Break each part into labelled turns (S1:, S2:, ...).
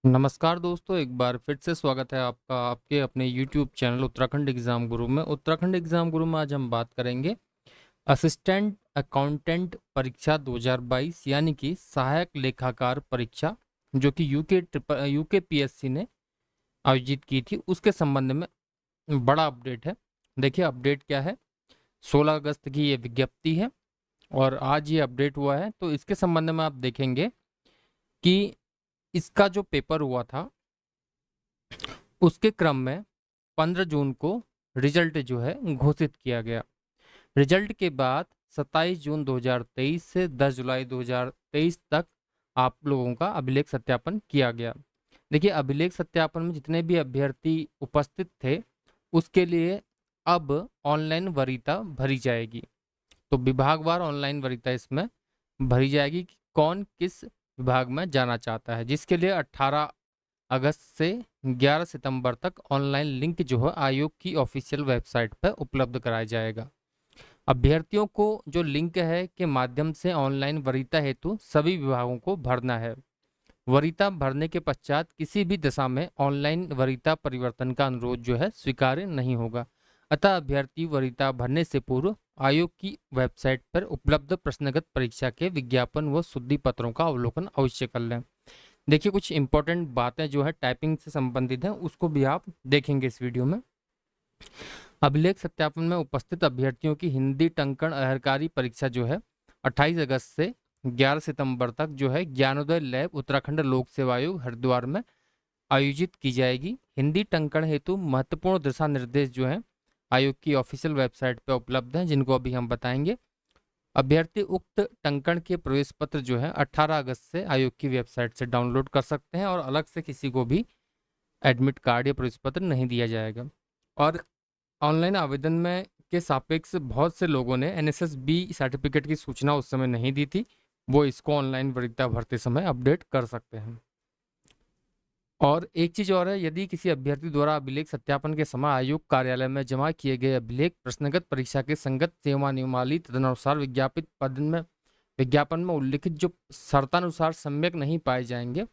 S1: नमस्कार दोस्तों, एक बार फिर से स्वागत है आपका आपके अपने YouTube चैनल उत्तराखंड एग्जाम गुरु में। उत्तराखंड एग्जाम गुरु में आज हम बात करेंगे असिस्टेंट अकाउंटेंट परीक्षा 2022 यानी कि सहायक लेखाकार परीक्षा, जो कि यूके पीएससी ने आयोजित की थी, उसके संबंध में बड़ा अपडेट है। देखिए अपडेट क्या है। 16 अगस्त की ये विज्ञप्ति है और आज ये अपडेट हुआ है। तो इसके संबंध में आप देखेंगे कि इसका जो पेपर हुआ था उसके क्रम में 15 जून को रिजल्ट जो है घोषित किया गया। रिजल्ट के बाद 27 जून 2023 से 10 जुलाई 2023 तक आप लोगों का अभिलेख सत्यापन किया गया। देखिए अभिलेख सत्यापन में जितने भी अभ्यर्थी उपस्थित थे उसके लिए अब ऑनलाइन वरीयता भरी जाएगी। तो विभागवार ऑनलाइन वरीयता इसमें भरी जाएगी कि कौन किस विभाग में जाना चाहता है, जिसके लिए 18 अगस्त से 11 सितंबर तक ऑनलाइन लिंक जो है आयोग की ऑफिशियल वेबसाइट पर उपलब्ध कराया जाएगा। अभ्यर्थियों को जो लिंक है के माध्यम से ऑनलाइन वरीयता हेतु सभी विभागों को भरना है। वरीयता भरने के पश्चात किसी भी दशा में ऑनलाइन वरीयता परिवर्तन का अनुरोध जो है स्वीकार्य नहीं होगा। अतः अभ्यर्थी वरीयता भरने से पूर्व आयोग की वेबसाइट पर उपलब्ध प्रश्नगत परीक्षा के विज्ञापन व शुद्धि पत्रों का अवलोकन अवश्य कर लें। देखिए कुछ इंपॉर्टेंट बातें जो है टाइपिंग से संबंधित हैं उसको भी आप देखेंगे इस वीडियो में। अभिलेख सत्यापन में उपस्थित अभ्यर्थियों की हिंदी टंकण अहरकारी परीक्षा जो है 28 अगस्त से 11 सितंबर तक जो है ज्ञानोदय लैब उत्तराखंड लोक सेवा आयोग हरिद्वार में आयोजित की जाएगी। हिंदी टंकण हेतु महत्वपूर्ण दिशा निर्देश जो है आयोग की ऑफिशियल वेबसाइट पर उपलब्ध हैं, जिनको अभी हम बताएंगे। अभ्यर्थी उक्त टंकण के प्रवेश पत्र जो है 18 अगस्त से आयोग की वेबसाइट से डाउनलोड कर सकते हैं और अलग से किसी को भी एडमिट कार्ड या प्रवेश पत्र नहीं दिया जाएगा। और ऑनलाइन आवेदन में के सापेक्ष बहुत से लोगों ने एनएसएस-बी सर्टिफिकेट की सूचना उस समय नहीं दी थी, वो इसको ऑनलाइन वरीयता भरते समय अपडेट कर सकते हैं। और एक चीज और है, यदि किसी अभ्यर्थी द्वारा अभिलेख सत्यापन के समय आयोग कार्यालय में जमा किए गए अभिलेख प्रश्नगत परीक्षा के संगत सेवा नियमावली तदनुसार विज्ञापन में उल्लिखित जो शर्तानुसार सम्यक नहीं पाए जाएंगे,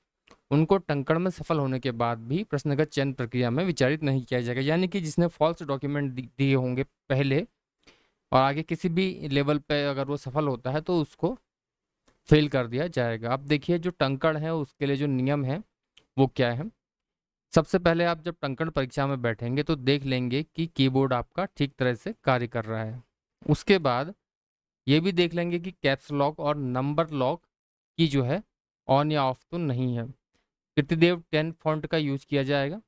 S1: उनको टंकण में सफल होने के बाद भी प्रश्नगत चयन प्रक्रिया में विचारित नहीं किया जाएगा। यानी कि जिसने फॉल्स डॉक्यूमेंट दिए होंगे पहले और आगे किसी भी लेवल पे अगर वो सफल होता है तो उसको फेल कर दिया जाएगा। अब देखिए जो टंकण है उसके लिए जो नियम है वो क्या है। सबसे पहले आप जब टंकण परीक्षा में बैठेंगे तो देख लेंगे कि कीबोर्ड आपका ठीक तरह से कार्य कर रहा है। उसके बाद ये भी देख लेंगे कि कैप्स लॉक और नंबर लॉक की जो है ऑन या ऑफ तो नहीं है। कृतिदेव 10 फॉन्ट का यूज किया जाएगा।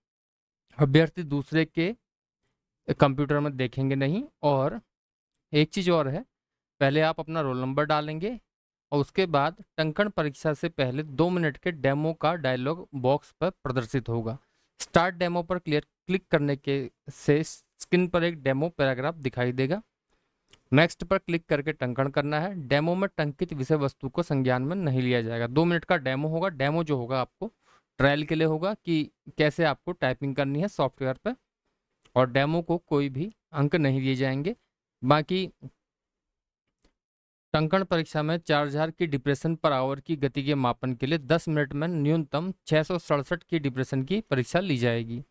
S1: अभ्यर्थी दूसरे के कंप्यूटर में देखेंगे नहीं। और एक चीज और है, पहले आप अपना रोल नंबर डालेंगे और उसके बाद टंकण परीक्षा से पहले 2 मिनट के डेमो का डायलॉग बॉक्स पर प्रदर्शित होगा। स्टार्ट डेमो पर क्लिक करने के से स्क्रीन पर एक डेमो पैराग्राफ दिखाई देगा। नेक्स्ट पर क्लिक करके टंकण करना है। डेमो में टंकित विषय वस्तु को संज्ञान में नहीं लिया जाएगा। 2 मिनट का डेमो होगा। डेमो जो होगा आपको ट्रायल के लिए होगा कि कैसे आपको टाइपिंग करनी है सॉफ्टवेयर पर, और डेमो को कोई भी अंक नहीं दिए जाएंगे। बाकी टंकण परीक्षा में 4000 की डिप्रेशन पर आवर की गति के मापन के लिए 10 मिनट में न्यूनतम 667 की डिप्रेशन की परीक्षा ली जाएगी।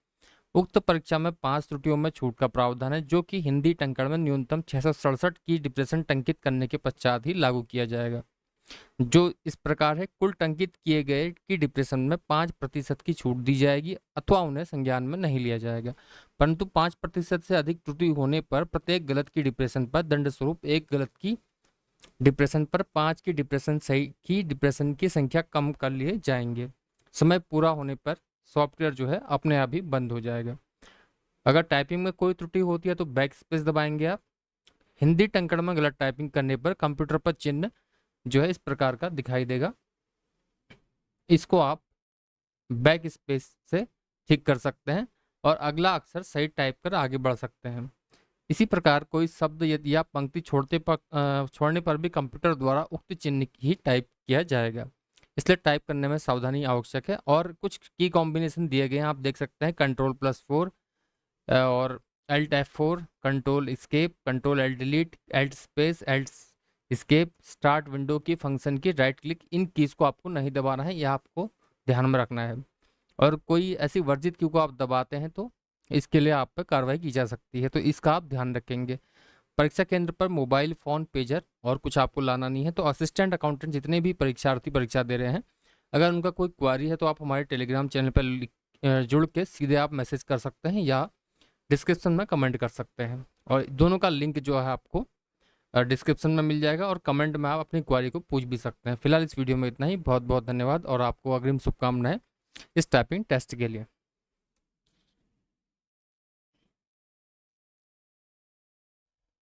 S1: उक्त परीक्षा में 5 त्रुटियों में छूट का प्रावधान है, जो कि हिंदी टंकण में न्यूनतम 667 की डिप्रेशन टंकित करने के पश्चात ही लागू किया जाएगा। जो इस प्रकार है, कुल टंकित किए गए की डिप्रेशन में 5% की छूट दी जाएगी अथवा उन्हें संज्ञान में नहीं लिया जाएगा। परंतु 5% से अधिक त्रुटि होने पर प्रत्येक गलत की डिप्रेशन पर दंड स्वरूप एक गलत की डिप्रेशन पर 5 की डिप्रेशन सही की डिप्रेशन की संख्या कम कर लिए जाएंगे। समय पूरा होने पर सॉफ्टवेयर जो है अपने आप ही बंद हो जाएगा। अगर टाइपिंग में कोई त्रुटि होती है तो बैक स्पेस दबाएंगे आप। हिंदी टंकण में गलत टाइपिंग करने पर कंप्यूटर पर चिन्ह जो है इस प्रकार का दिखाई देगा। इसको आप बैक स्पेस से ठीक कर सकते हैं और अगला अक्षर सही टाइप कर आगे बढ़ सकते हैं। इसी प्रकार कोई शब्द यदि आप पंक्ति छोड़ने पर भी कंप्यूटर द्वारा उक्त चिन्ह ही टाइप किया जाएगा। इसलिए टाइप करने में सावधानी आवश्यक है। और कुछ की कॉम्बिनेशन दिए गए हैं, आप देख सकते हैं Ctrl+4 और Alt F4, control escape, control Alt delete, Alt space, Alt escape, start window की फंक्शन की राइट क्लिक, इन कीज को आपको नहीं दबाना है, यह आपको ध्यान में रखना है। और कोई ऐसी वर्जित क्यू को आप दबाते हैं तो इसके लिए आप पर कार्रवाई की जा सकती है, तो इसका आप ध्यान रखेंगे। परीक्षा केंद्र पर मोबाइल फ़ोन, पेजर और कुछ आपको लाना नहीं है। तो असिस्टेंट अकाउंटेंट जितने भी परीक्षार्थी परीक्षा दे रहे हैं, अगर उनका कोई क्वारी है तो आप हमारे टेलीग्राम चैनल पर जुड़ के सीधे आप मैसेज कर सकते हैं या डिस्क्रिप्शन में कमेंट कर सकते हैं, और दोनों का लिंक जो है आपको डिस्क्रिप्शन में मिल जाएगा, और कमेंट में आप अपनी क्वारी को पूछ भी सकते हैं। फिलहाल इस वीडियो में इतना ही। बहुत बहुत धन्यवाद और आपको अग्रिम शुभकामनाएं इस टाइपिंग टेस्ट के लिए।